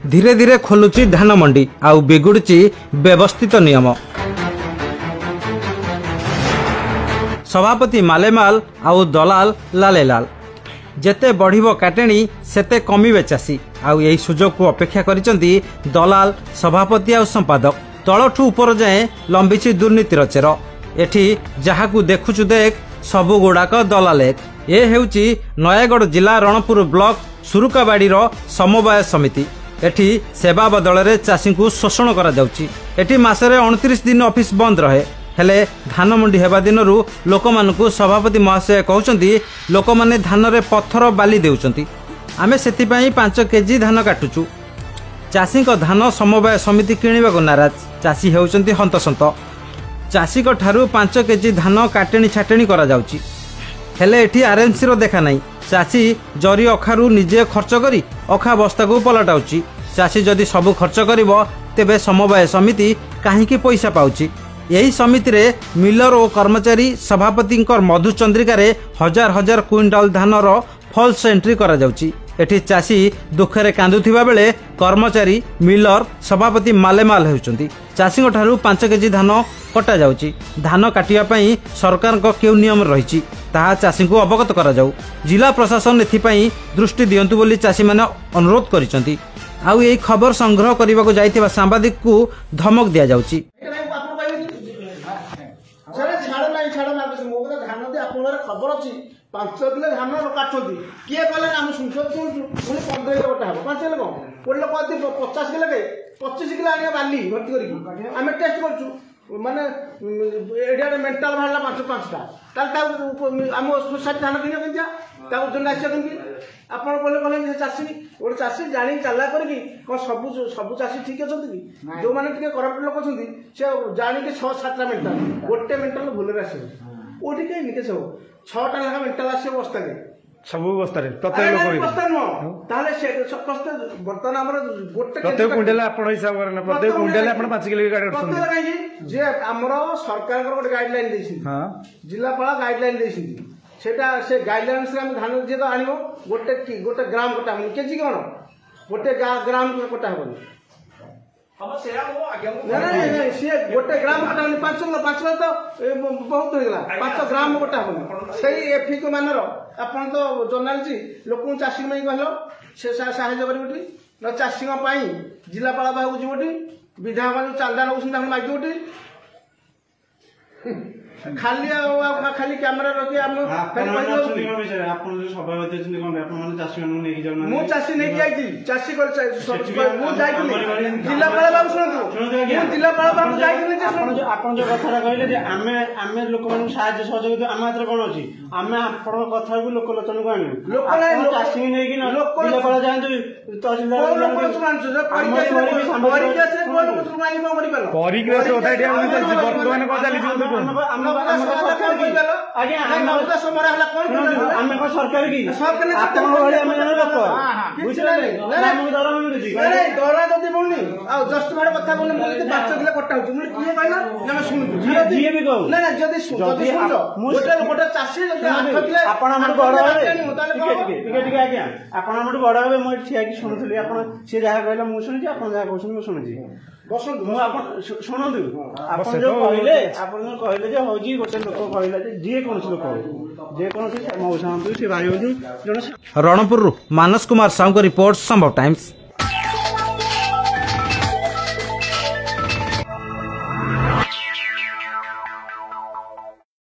धीरे धीरे खोलुची धान मंडी आउ बिगुड़ुची व्यवस्थित नियम। सभापति मालेमाल आउ दलाल लालेलाल जेते बढ़िबो काटेणी सेते कमिबे चासी आउ यही सुजोग को अपेक्षा करिसंती दलाल सभापति आउ संपादक। तलठू ऊपर जाए लंबिची दुर्नीतिर चेर। एठी जहाकू देखुचु देख सबु गुड़ाक दलालेक। ए हेउची नयागढ़ जिला रणपुर ब्लॉक सुरुकाबाड़ीर समवाय समिति। एठी सेवा बदल रे चाषी को शोषण करा जाउची। एठी मासरे 29 दिन ऑफिस बंद रहे हेले धान मंडी हेबा दिनरू लोकमानकू सभापति महाशय कहउचंती लोक माने धान रे पत्थर बाली देउचंती। आमे सेति पई 5 केजी धान काटुचु। चाषी को धान समवाय समिति किणिबा को नाराज। चाषी हेउचंती हंतसंत। चाषी को ठारू 5 केजी धान काटेणी छाटेणी करा जाउची हेले एठी आरएनसी रो देखा नाही। चाषी जरी अखारू निजे खर्च करी अखा बस्ता को पलटाउची। चाषी जदि सबु खर्च करिवो तेबे समवाय समिति काहींकी पैसा पाउची। यही समिति रे मिलर और कर्मचारी सभापति मधु चंद्रिका रे हजार हजार क्विंटाल धान रो फॉल्स एंट्री करा जाउची। एठी चाषी दुखरे कांदुथिबा बेले कर्मचारी मिलर सभापति मालेमाल हेउचंती। चाषी ठारू 5 केजी धान कटा जाउची। धान काटिया पई सरकार को केउ नियम रहिची ताहा चाषी को अवगत करा जाउ। जिला प्रशासन एथिपई दृष्टि दियंतु बोली चाषी माने अनुरोध करिसंती। आउ एई खबर संग्रह करबा को जाइतिबा सांबादिक को धमक दिया जाउची। खबर अच्छी 5 किलो धान काटुंट किए कले आम शुणु पुणी 15 किलो कटा हम 5 किलो कौन लोग 50 किलो के 25 किलो आने बाली भर्ती करके टेस्ट करूँ माने एरिया मेंटाल बाहर 5-5टा आम सोसाइटी धान किन केमती आपड़ कहले चाषी गोटे चाषी जानी चाला करके सब चाषी ठीक अच्छा कि जो मैंने करप्ट लोक अच्छा से जाणी 6-7टा मेंटाल गोटे मेंटाल भूल आस ओटी कहीं निके सब 6टा लेखा मेंटाल आसे बस्ता के सब बस्ता रे प्रत्येक लोक बस्ता न ताले से बर्तमान हमर गोटे प्रत्येक क्विंटल आपण हिसाब करना प्रत्येक क्विंटल आपण 5 किलो गाडी उठछन प्रत्येक जे हमर सरकार को गोटे गाइडलाइन देछि हां जिल्लापाल गाइडलाइन देछि सेटा से गाइडलाइन से हम धान जे तो आनिबो गोटे ग्राम कटा हम केजी कोन गोटे ग्राम कटा हम हम से वो आगे नहीं से गोटे ग्राम कटा 5 तो बहुत हो गला 5 ग्राम कटा हम सही एफी को मानर आपन तो जर्नलिस्ट लोक चाषी में कहलो से सहायता करबोटी न चाषी पई जिल्लापाल बाबू जीवोटी विधायक चांदा नउसन मागिबोटी खाली खाली कैमरा रखी हम मु चाषी नहीं जाई चाषी कर मु जाई जिल्लापाल बाबू सुनतु जिल्लापाल बाबू जाई आपन जो कथा कहले जे आमे लोक मान साहाय्य सहयोग आम हाथ कोन अछि आमे आपन कथा को लोक लोचन को आने लोक चाषी नहीं कि लोक जिल्लापाल जानतु तहसीलदार वर्तमान को चली सरकार की दरा जदि बोलनी जस्ट मारे कथा बोलनी 5 किलो कटा होची मुझे किए कहला ना सुनु जी भी कहू ना जदि गोटे चाषी जदि 8 किलो आपण हमर बड़ हेबे ठीक आज्ञा आपण हमर बड़ हेबे मो ठिया की सुनुथली आपण से जहा कहला मु सुनिछि आपण जहा कहछन मु सुनिछि बसंत मु आपण सुनंदु आपण जो कहले जे होजी गोटे लोक कहला जे कोन लोक जे कोन से मौसांतु से भाई होजु रणपुर मानस कुमार साहू का रिपोर्ट संभव टाइम्स।